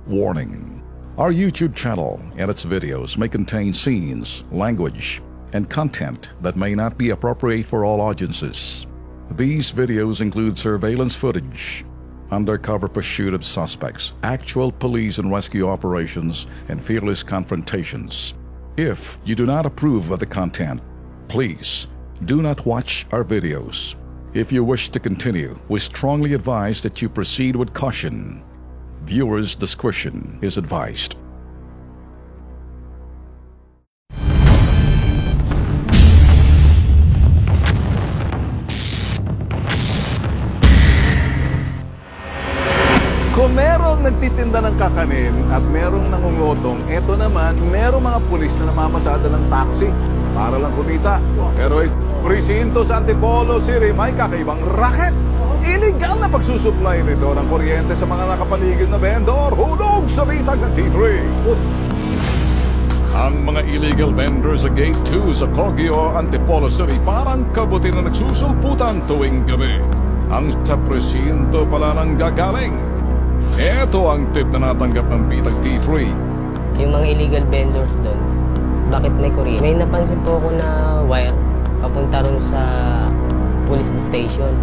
Warning: our YouTube channel and its videos may contain scenes, language, and content that may not be appropriate for all audiences. These videos include surveillance footage, undercover pursuit of suspects, actual police and rescue operations, and fearless confrontations. If you do not approve of the content, please do not watch our videos. If you wish to continue, we strongly advise that you proceed with caution. Viewers' discretion is advised. Kung merong nagtitinda ng kakanin at merong nangungutong, eto naman, merong mga pulis na namamasada ng taxi para lang kumita. Pero presinto sa Antipolo City may kakaibang racket. Illegal na pagsusupply nito ng kuryente sa mga nakapaligid na vendor. Hulog sa bitag ng T3. Ang mga illegal vendors sa Gate 2 sa Cogio, Antipolo City parang kabuti na nagsusulputan tuwing gabi. Ang sa presinto pala nang gagaling. Ito ang tip na natanggap ng bitag T3. Yung mga illegal vendors doon, bakit may kuryente? May napansin po ako na wire papunta ron sa police station.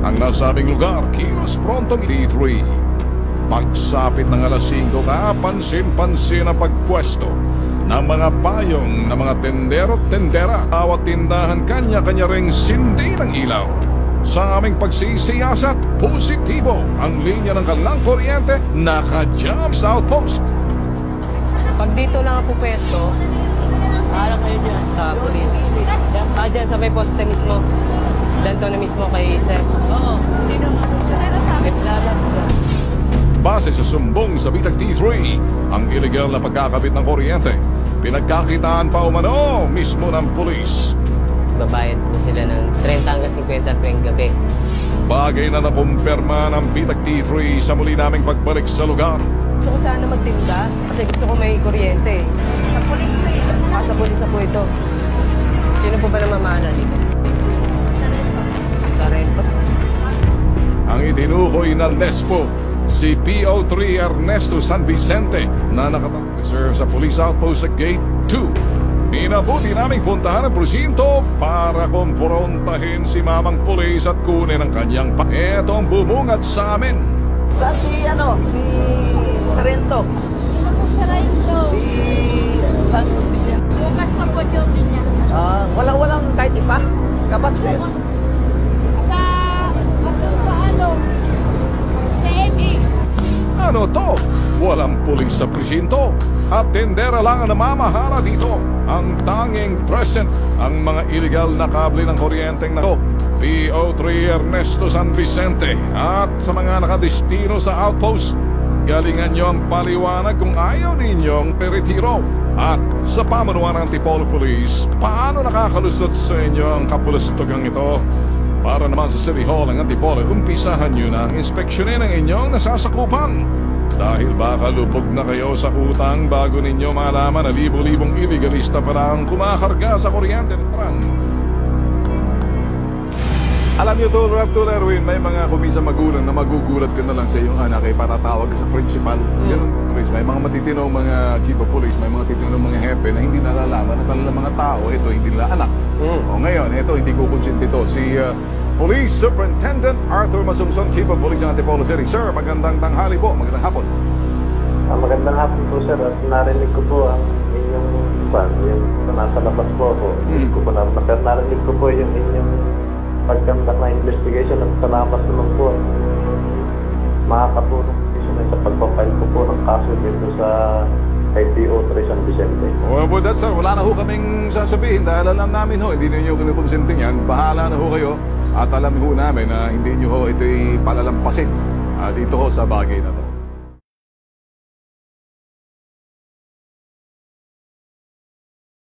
Ang nasabing lugar, kilos prontong T3. Pagsapit ng alas 5, kapansin-pansin ang pagpwesto ng mga payong ng mga tendero-tendera. Bawat tindahan kanya-kanya ring sindi ng ilaw. Sa aming pagsisiyasat, positibo ang linya ng kanilang kuryente naka-jam sa outpost. Pag dito lang ako pwesto, alam kayo dyan sa police. Dyan sa may poste mismo. Danto na mismo kay Sir. Oo. Sino mo? Base sa sumbong sa bitag T3, ang illegal na pagkakabit ng kuryente, pinagkakitaan pa umano mismo ng pulis. Babayad po sila ng 30 hanggang 50 tuwing gabi. Bagay na nakumpirma ng bitag T3 sa muli naming pagbalik sa lugar. Gusto ko sana magtinda kasi gusto ko may kuryente. Sa pulis na ito. Sa pulis na po ito. Sino po ba namamana dito? Sa Rento. Ang itinukoy na Lespo, si PO3 Ernesto San Vicente na nakapag-reserve sa police outpost sa Gate 2. Minabuti naming puntahan ang presinto para kumprontahin si mamang pulis at kunin ang kanyang Eto ang bumungad sa amin. Saan si Sarento? Sino po siya Rento? Si San Vicente. Bukas na po duty niya. Walang kahit isa? Kabats kayo? Ano to? Walang pulis sa presinto. At tendera lang ang namamahala dito. Ang tanging present, ang mga illegal na kable ng kuryenteng na to. PO3 Ernesto San Vicente. At sa mga nakadestino sa outpost, galingan nyo ang paliwanag kung ayaw ninyong retiro. At sa pamunuan ng Antipolo Police, paano nakakalusot sa inyo ang kapulastugang ito? Para naman sa City Hall ng Antipolo, umpisahan nyo na ang inspeksyonin ng inyong nasasakupan. Dahil baka lubog na kayo sa utang bago ninyo malaman na libo-libong illegalista para ang kumakarga sa kuryente ng tran. Alam niyo to, Rap to Erwin, may mga kumisang magulang na magugulat ka na lang sa iyong anak ay patatawag ka sa principal. Ganun, police. May mga matitinong mga chief of police, may mga matitinong mga hepe na hindi nalalaman na kanilang mga tao, ito hindi nila anak. O ngayon, ito hindi ko konsinti ito. Si Police Superintendent Arthur Masungsong, Chief of Police ng Antipolo City. Sir, magandang tanghali po, magandang hapon. Magandang hapon po, sir. At narinig ko po ang inyong yung nasa labas po ako. Hindi ko po pero narinig ko po yung inyong pagkandak na investigation at salamat naman po makakatulong sa pagpapile ko po ng kaso dito sa kay PO3 San Vicente. Well, but that's sir, wala na ho kaming sasabihin dahil alam namin ho, hindi ninyo kinukonsinting yan. Bahala na ho kayo at alam ho namin na hindi nyo ho ito'y palalampasin dito ho sa bagay na to.